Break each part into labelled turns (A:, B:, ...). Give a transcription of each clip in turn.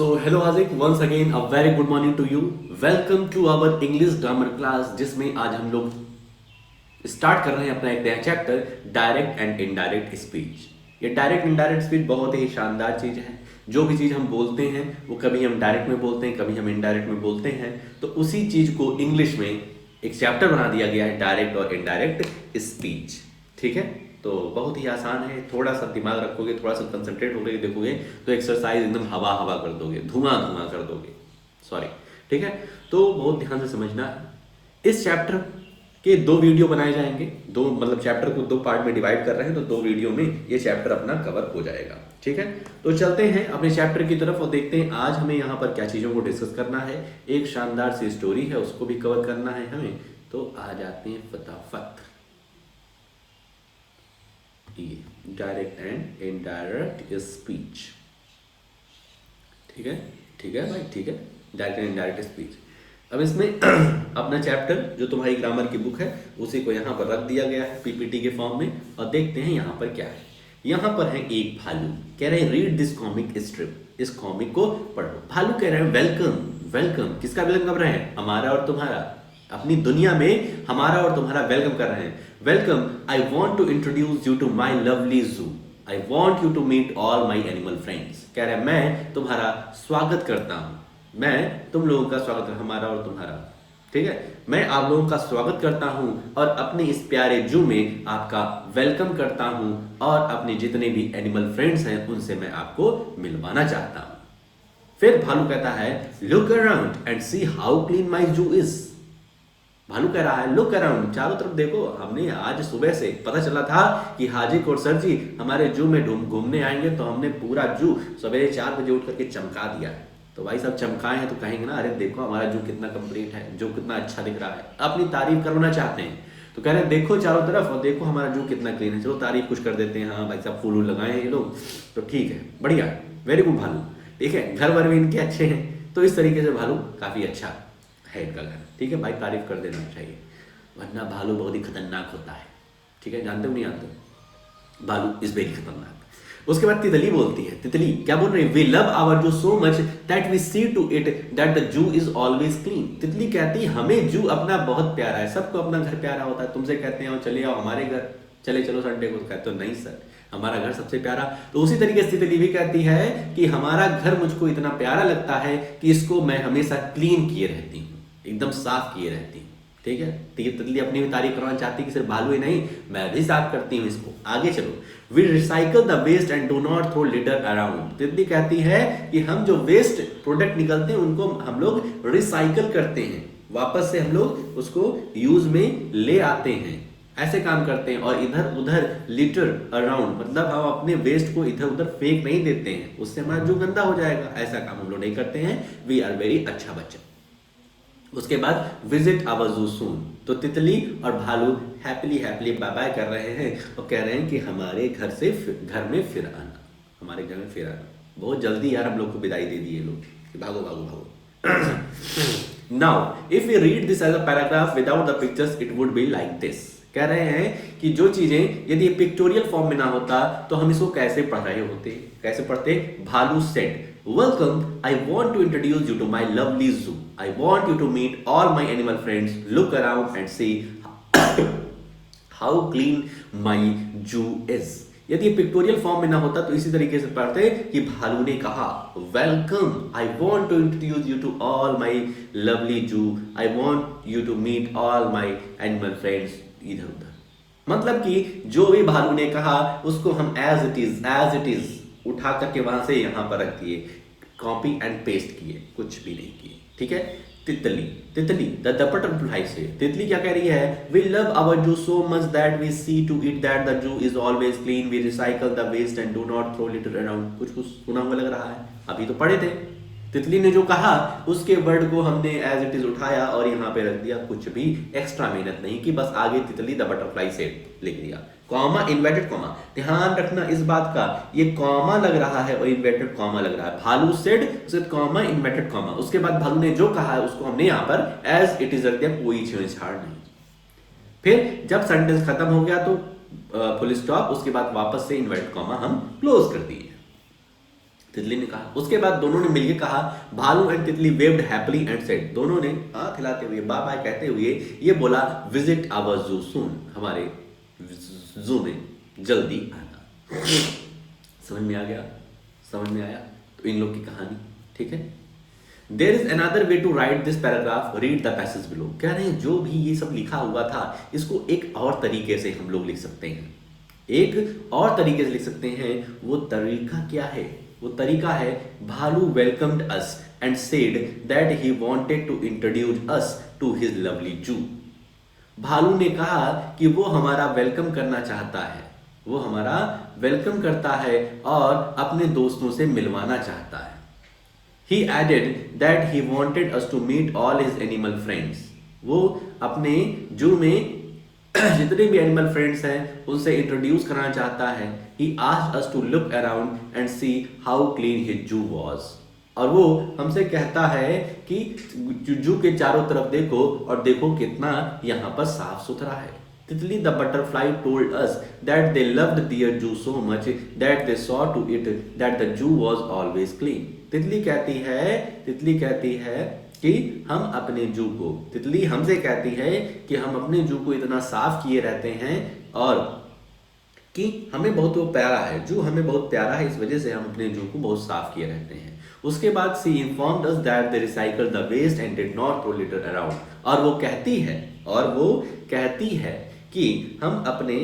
A: So, hello Hazik, once again a very good morning to you. Welcome to our English grammar class जिसमें आज हम लोग start कर रहे हैं अपना एक नया chapter direct and indirect speech. ये डायरेक्ट इनडायरेक्ट स्पीच बहुत ही शानदार चीज़ है। जो भी चीज़ हम बोलते हैं वो कभी हम डायरेक्ट में बोलते हैं, कभी हम इनडायरेक्ट में बोलते हैं, तो उसी चीज़ को इंग्लिश में एक चैप्टर बना दिया गया है डायरेक्ट और इनडायरेक्ट स्पीच। ठीक है, तो बहुत ही आसान है। थोड़ा सा दिमाग रखोगे, थोड़ा सा कंसंट्रेट होकर देखोगे तो एक्सरसाइज एकदम हवा हवा कर दोगे, धुआं धुआं कर दोगे। सॉरी, ठीक है, तो बहुत ध्यान से समझना है। इस चैप्टर के 2 वीडियो बनाए जाएंगे, मतलब चैप्टर को 2 पार्ट में डिवाइड कर रहे हैं, तो 2 वीडियो में ये चैप्टर अपना कवर हो जाएगा। ठीक है, तो चलते हैं अपने चैप्टर की तरफ और देखते हैं आज हमें यहाँ पर क्या चीज़ों को डिस्कस करना है। एक शानदार सी स्टोरी है, उसको भी कवर करना है हमें, तो आ जाते हैं फटाफट। ये डायरेक्ट एंड इनडायरेक्ट स्पीच। ठीक है, ठीक है भाई, ठीक है, डायरेक्ट एंड इनडायरेक्ट स्पीच। अब इसमें अपना चैप्टर जो तुम्हारी ग्रामर की बुक है उसी को यहाँ पर रख दिया गया है पीपीटी के फॉर्म में, और देखते हैं यहाँ पर क्या है। यहाँ पर है एक भालू, कह रहे हैं रीड दिस कॉमिक स्ट्रिप, इस कॉमिक को पढ़ो। भालू कह रहे हैं वेलकम, वेलकम, किसका वेलकम कर रहे हैं? हमारा और तुम्हारा। अपनी दुनिया में हमारा और तुम्हारा वेलकम कर रहे हैं। Welcome, I want to introduce you to my lovely zoo, I want you to meet all my animal friends. कह रहे हैं मैं तुम्हारा स्वागत करता हूँ, मैं तुम लोगों का स्वागत, हमारा और तुम्हारा, ठीक है, मैं आप लोगों का स्वागत करता हूं और अपने इस प्यारे जू में आपका वेलकम करता हूं, और अपने जितने भी एनिमल फ्रेंड्स हैं उनसे मैं आपको मिलवाना चाहता हूं। फिर भालू कहता है look around and see how clean माई जू इज। भालू कह रहा है लुक अराउंड, चारों तरफ देखो। हमने आज सुबह से पता चला था कि हाजी कोर्सर जी हमारे जू में घूमने आएंगे, तो हमने पूरा जू सवेरे 4 बजे उठ करके चमका दिया है। तो भाई सब चमकाए हैं तो कहेंगे ना, अरे देखो हमारा जू कितना कंप्लीट है, जो कितना अच्छा दिख रहा है। अपनी तारीफ करना चाहते हैं तो कह रहे हैं देखो चारों तरफ और देखो हमारा जू कितना क्लीन है। चलो तारीफ कुछ कर देते हैं, हाँ भाई साहब फूल लगाए हैं ये लोग, तो ठीक है, बढ़िया, वेरी गुड भालू। ठीक है, घर वर भी इनके अच्छे हैं, तो इस तरीके से भालू काफी अच्छा है इनका घर। ठीक है भाई, तारीफ कर देना चाहिए, वरना भालू बहुत ही खतरनाक होता है। ठीक है, जानते हो नहीं जानते, भालू इज वेरी खतरनाक। उसके बाद तितली बोलती है, तितली क्या बोल रही है? We love our zoo so much that we see to it that the zoo is always clean. तितली कहती है हमें जू अपना बहुत प्यारा है, सबको अपना घर प्यारा होता है। तुमसे कहते हैं चले आओ हमारे घर, चले चलो संडे को, कहते हो नहीं सर हमारा घर सबसे प्यारा। तो उसी तरीके से तितली भी कहती है कि हमारा घर मुझको इतना प्यारा लगता है कि इसको मैं हमेशा क्लीन किए रहती हूँ, एकदम साफ किए रहती हूँ। ठीक है, तितली अपनी भी तारीफ करना चाहती है कि सिर्फ भालू ही नहीं, मैं भी साफ करती हूँ इसको। आगे चलो, we recycle the waste and do not throw litter around. तितली कहती है कि हम जो वेस्ट प्रोडक्ट निकलते हैं उनको हम लोग रिसाइकल करते हैं, वापस से हम लोग उसको यूज में ले आते हैं, ऐसे काम करते हैं। और इधर उधर लिटर अराउंड मतलब हम अपने वेस्ट को इधर उधर फेंक नहीं देते हैं, उससे हमारा जो गंदा हो जाएगा, ऐसा काम हम लोग नहीं करते हैं। वी आर वेरी अच्छा बच्चा। उसके बाद विजिट आवर जू सून, तो तितली और भालू हैप्पीली हैप्पीली बाय बाय कर रहे हैं और कह रहे हैं कि हमारे घर में फिर आना, हमारे घर में फिर आना। बहुत जल्दी यार हम लोग को विदाई दे दी ये लोग कि भागो भागो भागो। Now if you read this as a paragraph without the pictures it would be like this. कह रहे हैं कि जो चीजें यदि पिक्टोरियल फॉर्म में ना होता तो हम इसको कैसे पढ़ रहे होते, कैसे पढ़ते? भालू said welcome, I want to introduce you to my lovely zoo, I want you to meet all my animal friends, look around and see how clean my zoo is। यदि पिक्टोरियल फॉर्म में ना होता तो इसी तरीके से पढ़ते कि भालू ने कहा welcome, I want to introduce you to all my lovely zoo, I want you to meet all my animal friends, इधर उधर। मतलब कि जो भी भालू ने कहा उसको हम एज इट इज उठा करके वहां से यहां पर रख दिए, कॉपी एंड पेस्ट किए, कुछ भी नहीं किए। ठीक है, तितली द बटरफ्लाई से, तितली क्या कह रही है? We love our zoo so much that we see to it that the zoo is always clean, we recycle the waste and do not throw litter around. कुछ सुना हुआ लग रहा है, अभी तो पढ़े थे। तितली ने जो कहा उसके वर्ड को हमने एज इट इज उठाया और यहाँ पे रख दिया, कुछ भी एक्स्ट्रा मेहनत नहीं की, बस आगे तितली द बटरफ्लाई से लिख दिया। कॉमा, इन्वर्टेड कॉमा, ध्यान रखना इस बात का, ये कॉमा लग रहा है और इन्वर्टेड कॉमा लग रहा है। भालू सेड उसके कॉमा इन्वर्टेड कॉमा, उसके बाद भालू ने जो कहा है उसको हमने यहाँ पर एज इट इज रख दिया, कोई छेड़छाड़ नहीं। फिर जब सेंटेंस खत्म हो गया तो फुल स्टॉप, उसके बाद वापस से इन्वर्टेड कॉमा हम क्लोज कर दिए। तितली ने कहा। उसके बाद दोनों ने मिलकर कहा, भालू एंड तितली वेव्ड हैप्पीली एंड सेड, दोनों ने हाथ हिलाते हुए बाय बाय कहते हुए ये बोला, विजिट आवर जू सून, हमारे जू में जल्दी आना। समझ में आ गया? समझ में आया? तो इन लोग की कहानी, ठीक है। There is another way to write this paragraph, read the passage below. कह रहे हैं जो भी ये सब लिखा हुआ था इसको एक और तरीके से हम लोग लिख सकते हैं, एक और तरीके से लिख सकते हैं। वो तरीका क्या है? वो तरीका है, भालू welcomed us and said that he wanted to introduce us to his lovely zoo. भालू ने कहा कि वो हमारा वेलकम करना चाहता है, वो हमारा वेलकम करता है और अपने दोस्तों से मिलवाना चाहता है। He added that he wanted us to meet all his animal friends. वो अपने जू में जितने भी एनिमल फ्रेंड्स हैं उनसे इंट्रोड्यूस करना चाहता है। He asked us to look around and see how clean his zoo was. और वो हमसे कहता है कि जू के चारों तरफ देखो और देखो कितना यहाँ पर साफ सुथरा है। तितली the butterfly told us that they loved their zoo so much that they saw to it that the zoo was always clean. तितली कहती है कि हम अपने जू को, तितली हमसे कहती है कि हम अपने जू को इतना साफ किए रहते हैं और कि हमें बहुत वो प्यारा है, जू हमें बहुत प्यारा है, इस वजह से हम अपने जू को बहुत साफ किए रहते हैं। उसके बाद she informed us that they recycle the waste and did not throw litter around. और वो कहती है कि हम अपने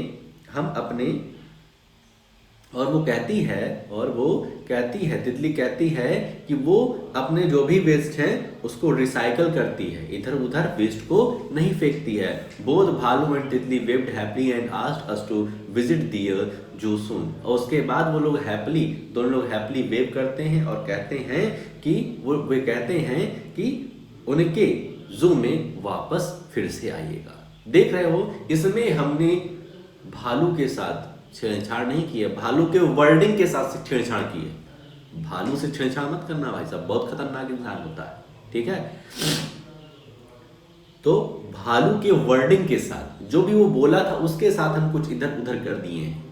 A: और वो कहती है तितली कहती है कि वो अपने जो भी वेस्ट हैं उसको रिसाइकल करती है, इधर उधर वेस्ट को नहीं फेंकती है। बोथ भालू एंड तितली waved happily and asked us to visit their zoo soon. और उसके बाद वो लोग दोनों लोग हैप्पीली वेव करते हैं और कहते हैं कि वे कहते हैं कि उनके जू में वापस फिर से आइएगा। देख रहे हो, इसमें हमने भालू के साथ छेड़छाड़ नहीं की है, भालू के वर्डिंग के साथ छेड़छाड़ की है। भालू से छेड़छाड़ मत करना भाई साहब, बहुत खतरनाक इंसान होता है, ठीक है। तो भालू के वर्डिंग के साथ जो भी वो बोला था उसके साथ हम कुछ इधर उधर कर दिए हैं।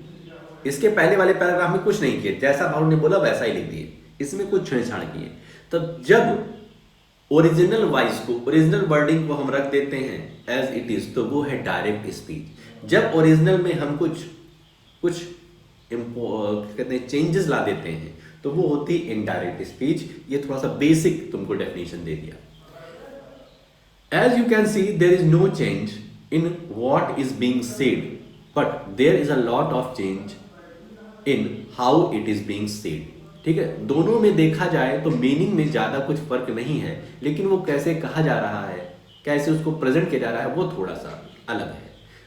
A: इसके पहले वाले पैराग्राफ में कुछ नहीं किए, जैसा भालू ने बोला वैसा ही लिख दिए, इसमें कुछ छेड़छाड़ किए। तब जब ओरिजिनल वॉइस को, ओरिजिनल वर्डिंग को हम रख देते हैं एज इट इज, तो वो है डायरेक्ट स्पीच। जब ओरिजिनल में हम कुछ कहते हैं चेंजेस ला देते हैं तो वो होती है इनडायरेक्ट स्पीच। ये थोड़ा सा बेसिक तुमको डेफिनेशन दे दिया। As you can see there is no change in what is being said, but there is a lot of change in how it is being said. ठीक है, दोनों में देखा जाए तो मीनिंग में ज्यादा कुछ फर्क नहीं है, लेकिन वो कैसे कहा जा रहा है, कैसे उसको प्रेजेंट किया जा रहा है, वो थोड़ा सा अलग है।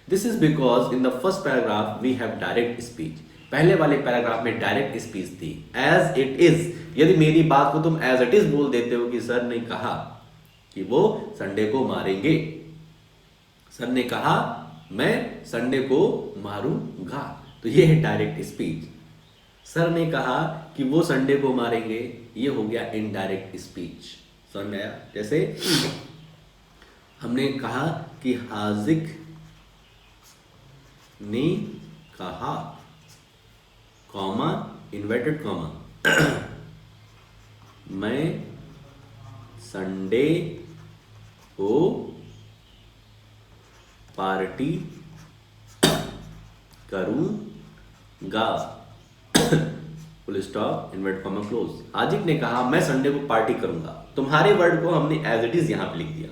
A: This is because in the first paragraph we have direct speech. पहले वाले पैराग्राफ में डायरेक्ट स्पीच थी, एज इट इज। यदि मेरी बात को तुम एज इट इज बोल देते हो कि सर ने कहा कि वो संडे को मारेंगे, सर ने कहा मैं संडे को मारूंगा, तो ये है डायरेक्ट स्पीच। सर ने कहा कि वो संडे को मारेंगे, ये हो गया इनडायरेक्ट स्पीच। समझ में आया? जैसे हमने कहा कि हाजिक ने कहा, कॉमा इन्वर्टेड कॉमा, मैं संडे को पार्टी करूंगा, full stop invert comma close. Hazik ने कहा मैं संडे को पार्टी करूंगा। तुम्हारे वर्ड को हमने एज इट इज यहां पे लिख दिया,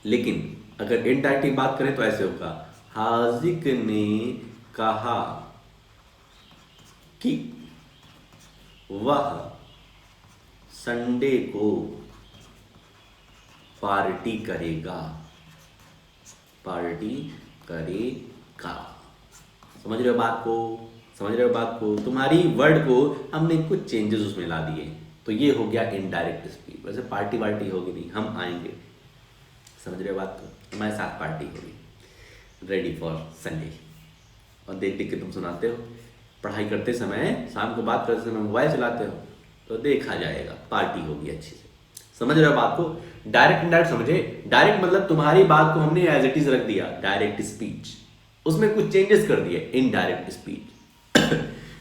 A: लेकिन अगर इनडायरेक्टली बात करें तो ऐसे होगा, हाजिक ने कहा कि वह संडे को पार्टी करेगा, पार्टी करेगा। समझ रहे हो बात को? समझ रहे हो बात को? तुम्हारी वर्ड को हमने कुछ चेंजेस उसमें ला दिए, तो ये हो गया इनडायरेक्ट स्पीच। वैसे पार्टी वार्टी होगी नहीं, हम आएंगे। समझ रहे हो बात को? हमारे साथ पार्टी होगी, रेडी फॉर संडे। और देख देख के तुम सुनाते हो, पढ़ाई करते समय, शाम को बात करते समय मोबाइल चलाते हो, तो देखा जाएगा, पार्टी होगी अच्छी से। समझ रहे हो बात को? डायरेक्ट इनडायरेक्ट समझे? डायरेक्ट मतलब तुम्हारी बात को हमने एज इट इज रख दिया, डायरेक्ट स्पीच। उसमें कुछ चेंजेस कर दिए, इनडायरेक्ट स्पीच।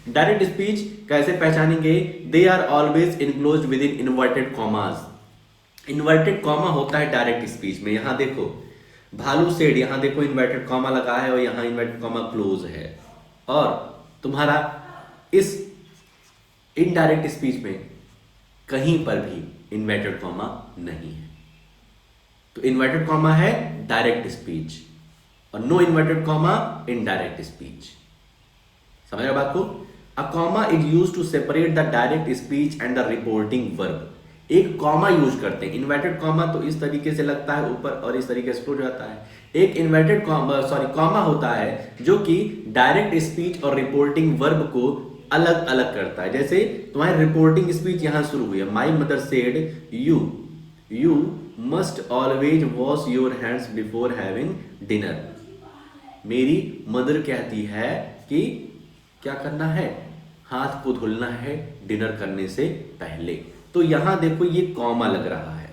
A: डायरेक्ट स्पीच कैसे पहचानेंगे? They are always enclosed within inverted commas. Inverted comma होता है डायरेक्ट स्पीच में। यहां देखो भालू सेड, यहां देखो इन्वर्टेड कॉमा लगा है और यहां इन्वर्टेड कॉमा क्लोज है। और तुम्हारा इस इनडायरेक्ट स्पीच में कहीं पर भी इन्वर्टेड कॉमा नहीं है। तो इन्वर्टेड कॉमा है डायरेक्ट स्पीच और no inverted comma indirect speech. समझ बात को? A comma is use to separate the direct speech and the reporting verb. एक कॉमा यूज करते हैं। इन्वर्टेड कॉमा तो इस तरीके से लगता है ऊपर और इस तरीके से क्लोज जाता है। एक इन्वर्टेड कॉमा होता है जो कि डायरेक्ट स्पीच और रिपोर्टिंग वर्ब को अलग अलग करता है। जैसे तुम्हारी रिपोर्टिंग स्पीच यहां शुरू हुई है, my mother said you must always wash your hands before having dinner. मेरी मदर कहती है कि क्या करना है? हाथ को धुलना है डिनर करने से पहले। तो यहां देखो ये कॉमा लग रहा है,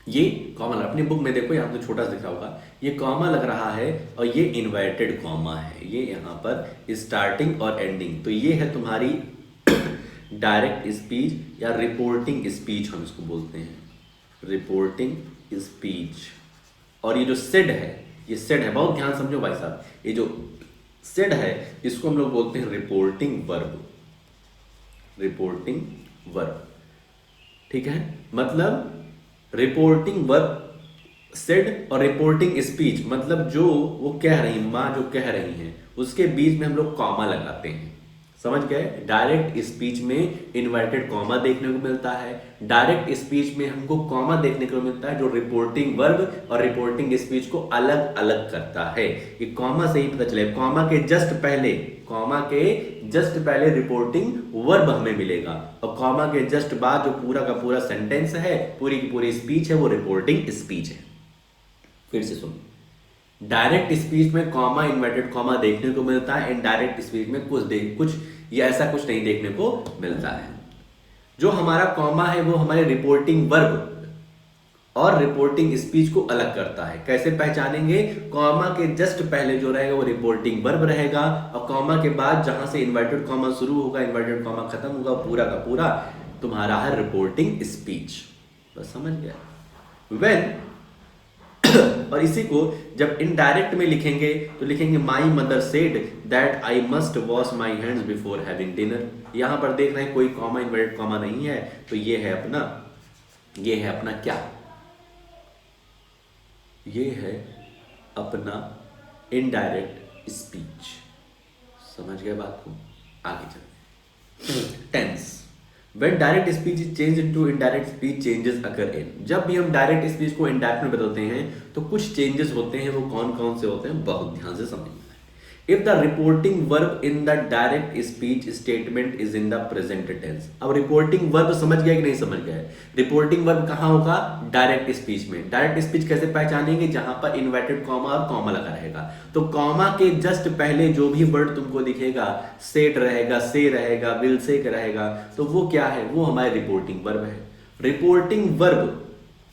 A: ये कॉमा अपनी बुक में देखो यहां तो छोटा सा लिखा होगा, ये कॉमा लग रहा है और ये इन्वर्टेड कॉमा है। ये यहां पर स्टार्टिंग और एंडिंग। तो ये है तुम्हारी डायरेक्ट स्पीच या रिपोर्टिंग स्पीच हम इसको बोलते हैं, रिपोर्टिंग स्पीच। और ये जो सेड है, ये सेड है, बहुत ध्यान समझो भाई साहब, ये जो सेड है इसको हम लोग बोलते हैं रिपोर्टिंग वर्ब। रिपोर्टिंग वर्ब, ठीक है? मतलब रिपोर्टिंग वर्ब सेड और रिपोर्टिंग स्पीच मतलब जो वो कह रही, माँ जो कह रही हैं उसके बीच में हम लोग कॉमा लगाते हैं। समझ गए? डायरेक्ट स्पीच में इन्वर्टेड कॉमा देखने को मिलता है, डायरेक्ट स्पीच में हमको कॉमा देखने को मिलता है जो रिपोर्टिंग वर्ब और रिपोर्टिंग स्पीच को अलग अलग करता है। ये कॉमा से ही पता चले, कॉमा के जस्ट पहले, कॉमा के जस्ट पहले रिपोर्टिंग वर्ब हमें मिलेगा और कॉमा के जस्ट बाद जो पूरा का पूरा सेंटेंस है, पूरी की पूरी स्पीच है, वो रिपोर्टिंग स्पीच है। फिर से सुनो, डायरेक्ट स्पीच में कॉमा इन्वर्टेड कॉमा देखने को मिलता है, इनडायरेक्ट स्पीच में कुछ ये ऐसा कुछ नहीं देखने को मिलता है। जो हमारा कॉमा है वो हमारे रिपोर्टिंग वर्ब और रिपोर्टिंग स्पीच को अलग करता है। कैसे पहचानेंगे? कॉमा के जस्ट पहले जो रहेगा वो रिपोर्टिंग वर्ब रहेगा और कॉमा के बाद जहां से इन्वर्टेड कॉमा शुरू होगा, इन्वर्टेड कॉमा खत्म होगा, पूरा का पूरा तुम्हारा है रिपोर्टिंग स्पीच। बस समझ गया? व्हेन और इसी को जब इनडायरेक्ट में लिखेंगे तो लिखेंगे my mother said that I must wash my hands before having dinner. यहां पर देख रहे हैं कोई कॉमा इन्वर्टेड कॉमा नहीं है, तो ये है अपना क्या? ये है अपना इनडायरेक्ट स्पीच। समझ गए बात को? आगे चलते। Tense. When direct speech is changed into indirect speech, changes occur in। जब भी हम डायरेक्ट स्पीच को इनडायरेक्ट में बदलते हैं तो कुछ चेंजेस होते हैं। वो कौन कौन से होते हैं बहुत ध्यान से समझना है। If the reporting verb in the direct speech statement is in the present tense. अब रिपोर्टिंग वर्ब समझ गया कि नहीं समझ गया? रिपोर्टिंग वर्ब कहां होगा? डायरेक्ट स्पीच में। डायरेक्ट स्पीच कैसे पहचानेंगे? जहां पर इन्वर्टेड कॉमा और कॉमा लगा रहेगा। तो कॉमा के जस्ट पहले जो भी वर्ड तुमको दिखेगा, सेड रहेगा, से रहेगा, विल से रहेगा, तो वो क्या है? वो हमारे रिपोर्टिंग वर्ब है। रिपोर्टिंग वर्ब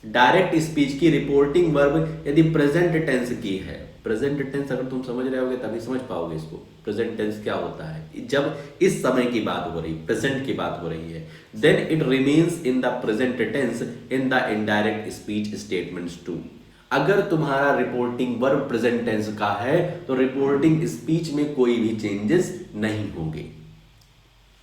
A: डायरेक्ट स्पीच की रिपोर्टिंग वर्ब यदि प्रेजेंट टेंस की है, प्रेजेंट टेंस अगर तुम समझ रहे होगे तभी समझ पाओगे इसको। प्रेजेंट टेंस क्या होता है? जब इस समय की बात हो रही, प्रेजेंट की बात हो रही है, then it remains in the present tense in the indirect speech statements too. अगर तुम्हारा रिपोर्टिंग वर्ब प्रेजेंट टेंस का है तो रिपोर्टिंग स्पीच में कोई भी चेंजेस नहीं होंगे।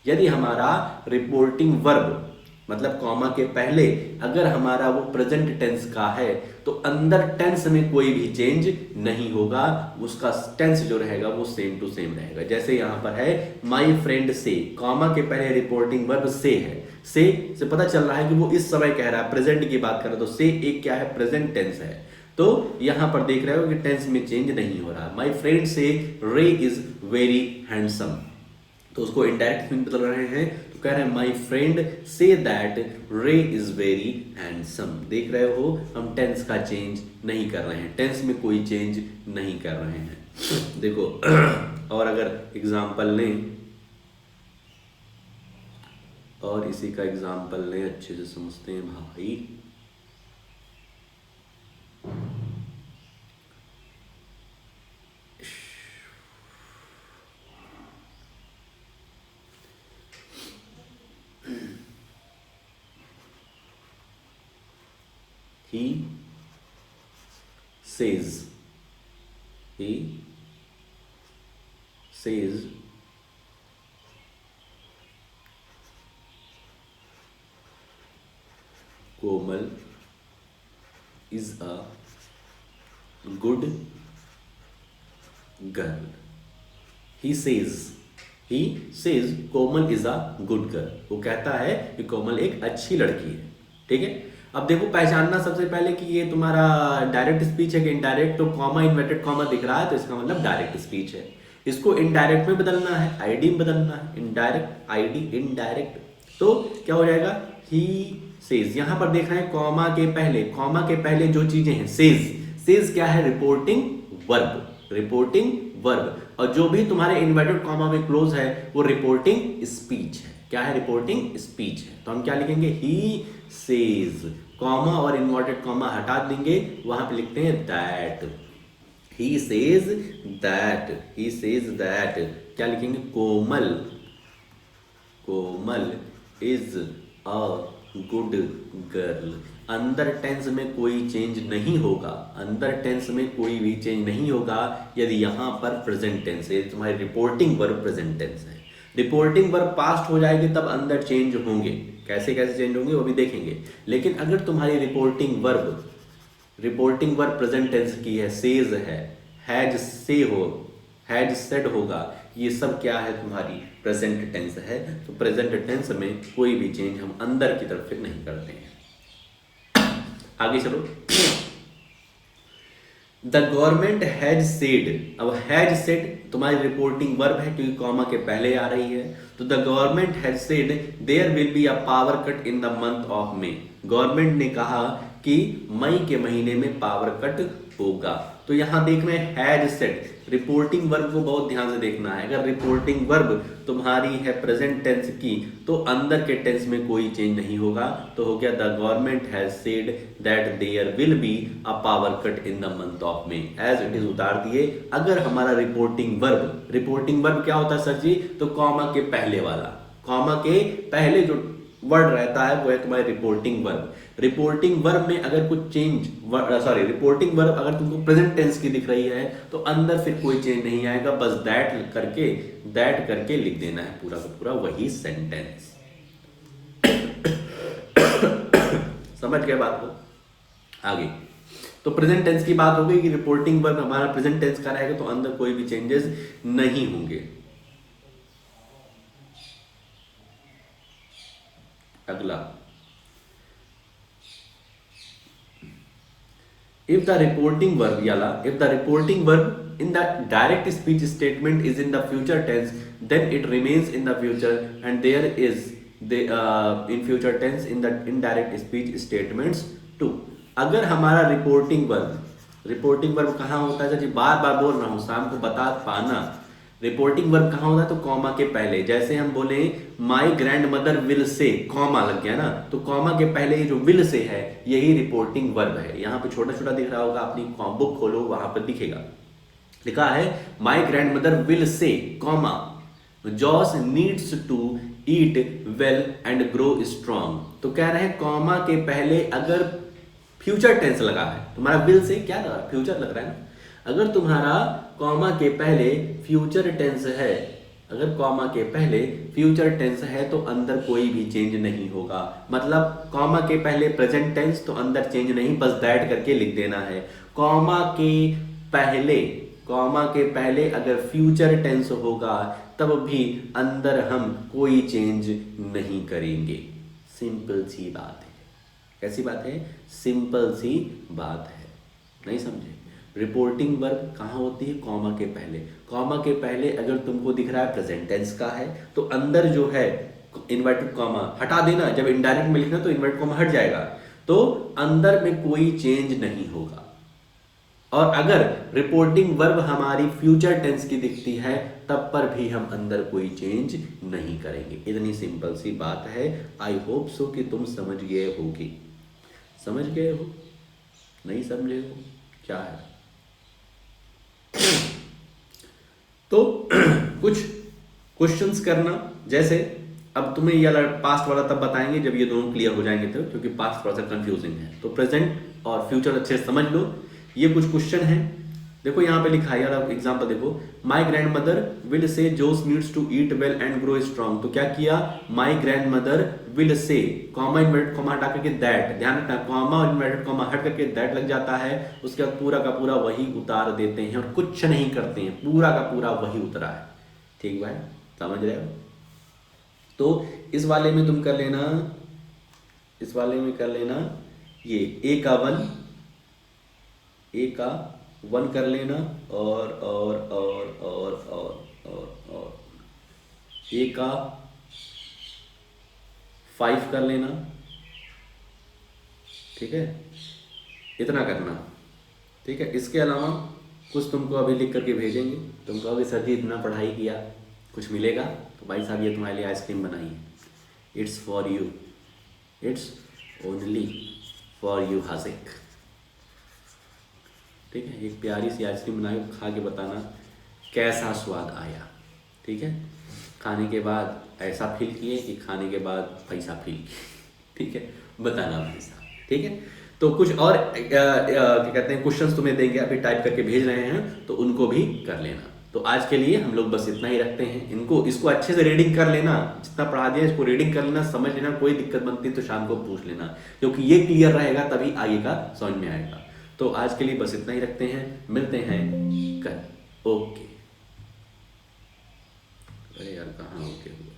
A: यदि हमारा रिपोर्टिंग वर्ब मतलब कॉमा के पहले अगर हमारा वो प्रेजेंट टेंस का है तो अंदर टेंस में कोई भी चेंज नहीं होगा, उसका टेंस जो रहेगा वो सेम टू सेम रहेगा। जैसे यहां पर है माई फ्रेंड से, कॉमा के पहले रिपोर्टिंग वर्ब से है, से पता चल रहा है कि वो इस समय कह रहा है, प्रेजेंट की बात कर रहा है, तो से एक क्या है? प्रेजेंट टेंस है। तो यहां पर देख रहे हो कि टेंस में चेंज नहीं हो रहा। माई फ्रेंड से रे इज वेरी हैंडसम, तो उसको इनडायरेक्ट में बदल रहे हैं, तो कह रहे हैं माई फ्रेंड से दैट रे इज वेरी हैंडसम। देख रहे हो हम टेंस का चेंज नहीं कर रहे हैं, टेंस में कोई चेंज नहीं कर रहे हैं। देखो और अगर एग्जाम्पल लें और इसी का एग्जाम्पल लें, अच्छे से समझते हैं भाई। he says, he says Komal is a good girl. He says Komal is a good girl. वो कहता है कि कोमल एक अच्छी लड़की है। ठीक है, अब देखो पहचानना सबसे पहले कि ये तुम्हारा डायरेक्ट स्पीच है कि इनडायरेक्ट। तो कॉमा इन्वर्टेड कॉमा दिख रहा है तो इसका मतलब डायरेक्ट स्पीच है। इसको इनडायरेक्ट में बदलना है, आईडी में बदलना है, इनडायरेक्ट आईडी इनडायरेक्ट। तो क्या हो जाएगा, ही सेज। यहां पर देख रहे हैं कॉमा के पहले जो चीजें हैं, सेज क्या है, रिपोर्टिंग वर्ब। और जो भी तुम्हारे इन्वर्टेड कॉमा में क्लोज है वो रिपोर्टिंग स्पीच है। क्या है, रिपोर्टिंग स्पीच है। तो हम क्या लिखेंगे, ही सेज, कॉमा और इन्वर्टेड कॉमा हटा देंगे, वहां पे लिखते हैं दैट। ही सेज दैट क्या लिखेंगे, कोमल इज अ गुड गर्ल। अंदर टेंस में कोई चेंज नहीं होगा, यदि यहां पर प्रेजेंट टेंस है, तुम्हारी रिपोर्टिंग वर्ब प्रेजेंट टेंस है। रिपोर्टिंग वर्ब पास्ट हो जाएगी तब अंदर चेंज होंगे। कैसे चेंज होंगे वो भी देखेंगे। लेकिन अगर तुम्हारी रिपोर्टिंग वर्ब प्रेजेंट टेंस की है, सेज है, हैज सेड होगा, ये सब क्या है, तुम्हारी प्रेजेंट टेंस है। तो प्रेजेंट टेंस में कोई भी चेंज हम अंदर की तरफ से नहीं करते हैं। आगे चलो, द गवर्नमेंट हैज सेड। अब हैज सेड तुम्हारी रिपोर्टिंग वर्ब है क्योंकि कॉमा के पहले आ रही है। तो the government has said there will be a power cut in the month of May. Government ने कहा कि मई के महीने में पावर कट होगा। तो यहां देख रहे हैं हैज सेड, रिपोर्टिंग वर्ब को बहुत ध्यान से देखना है। अगर रिपोर्टिंग वर्ब तुम्हारी है प्रेजेंट टेंस की तो अंदर के टेंस में कोई चेंज नहीं होगा। तो हो गया, the government has said that there will be a power cut in the month of May. As it is उतार दिए। अगर हमारा रिपोर्टिंग वर्ब क्या होता है सर जी, तो कॉमा के पहले वाला, कॉमा के पहले जो वर्ड रहता है वो है तुम्हारी रिपोर्टिंग वर्ब। रिपोर्टिंग वर्ब में अगर कुछ चेंज, रिपोर्टिंग वर्ब अगर तुमको प्रेजेंट टेंस की दिख रही है तो अंदर फिर कोई चेंज नहीं आएगा, बस दैट करके लिख देना है पूरा का पूरा वही सेंटेंस। समझ गए बात को? आगे तो प्रेजेंट टेंस की बात हो गई कि रिपोर्टिंग वर्ब हमारा प्रेजेंट टेंस का रहेगा तो अंदर कोई भी चेंजेस नहीं होंगे। अगला, if the reporting verb in the direct speech statement is in the future tense, then it remains in the future and there is in future tense in the indirect speech statements too। अगर हमारा reporting verb कहाँ होता है जी, बार बोल रहा हूं, शाम को बता पाना। रिपोर्टिंग वर्ब कहाँ होता है, तो कॉमा के पहले। जैसे हम बोले माई grandmother will say, comma लग गया ना, तो कॉमा के पहले जो विल से है यही रिपोर्टिंग वर्ब है। यहाँ पे छोटा छोटा दिख रहा होगा, अपनी बुक खोलो वहां पर दिखेगा, लिखा है my grandmother will say, comma Jose needs to eat well and grow strong. तो कह रहे हैं कॉमा के पहले अगर फ्यूचर टेंस लगा है, तुम्हारा विल से क्या लगा, फ्यूचर लग रहा है ना। अगर तुम्हारा कॉमा के पहले फ्यूचर टेंस है, अगर कॉमा के पहले फ्यूचर टेंस है तो अंदर कोई भी चेंज नहीं होगा। मतलब कॉमा के पहले प्रेजेंट टेंस तो अंदर चेंज नहीं, बस दैट करके लिख देना है। कॉमा के पहले अगर फ्यूचर टेंस होगा तब भी अंदर हम कोई चेंज नहीं करेंगे। सिंपल सी बात है। कैसी बात है, सिंपल सी बात है। नहीं समझे? रिपोर्टिंग वर्ब कहाँ होती है, कॉमा के पहले। कॉमा के पहले अगर तुमको दिख रहा है प्रेजेंट टेंस का है तो अंदर जो है इन्वर्टेड कॉमा हटा देना। जब इनडायरेक्ट में लिखना तो इन्वर्टेड कॉमा हट जाएगा, तो अंदर में कोई चेंज नहीं होगा। और अगर रिपोर्टिंग वर्ब हमारी फ्यूचर टेंस की दिखती है तब पर भी हम अंदर कोई चेंज नहीं करेंगे। इतनी सिंपल सी बात है। आई होप सो कि तुम समझ गए होगी। समझ गए हो? नहीं समझे हो? क्या है? तो कुछ क्वेश्चंस करना, जैसे अब तुम्हें ये पास्ट वाला तब बताएंगे जब ये दोनों क्लियर हो जाएंगे, तो क्योंकि पास्ट थोड़ा सा कंफ्यूजिंग है। तो प्रेजेंट और फ्यूचर अच्छे से समझ लो। ये कुछ क्वेश्चन है, देखो यहाँ पे लिखा है यार, एग्जांपल देखो, माई grandmother will say Jose needs to eat well and grow strong. तो क्या किया, my grandmother will say, comma inverted comma हटा करके दैट, ध्यान रखना कॉमा इन्वर्टेड कॉमा हट करके दैट लग जाता है, उसके बाद पूरा का पूरा वही उतार देते हैं और कुछ नहीं करते हैं, पूरा का पूरा वही उतरा है। ठीक भाई, समझ रहे हो? तो इस वाले में तुम कर लेना, इस वाले में कर लेना ये ए का वन, ए का वन कर लेना, और ए का 5 कर लेना। ठीक है, इतना करना। ठीक है, इसके अलावा कुछ तुमको अभी लिख करके भेजेंगे, तुम कहोगे सर जी इतना पढ़ाई किया कुछ मिलेगा? तो भाई साहब ये तुम्हारे लिए आइसक्रीम बनाई है, it's for you, it's only for you हासिक। ठीक है, एक प्यारी सी आइसक्रीम बनाई, खा के बताना कैसा स्वाद आया। ठीक है, खाने के बाद ऐसा फील किए कि खाने के बाद पैसा फील किए। ठीक है, बताना भाई साहब। ठीक है, तो कुछ और क्या कहते हैं क्वेश्चंस तुम्हें देंगे, अभी टाइप करके भेज रहे हैं, तो उनको भी कर लेना। तो आज के लिए हम लोग बस इतना ही रखते हैं। इसको अच्छे से रीडिंग कर लेना, जितना पढ़ा दिया इसको रीडिंग कर लेना, समझ लेना, कोई दिक्कत बनती तो शाम को पूछ लेना, क्योंकि ये क्लियर रहेगा तभी आगे का समझ में आएगा। तो आज के लिए बस इतना ही रखते हैं, मिलते हैं कल। ओके। अरे यार कहाँ ओके हुआ?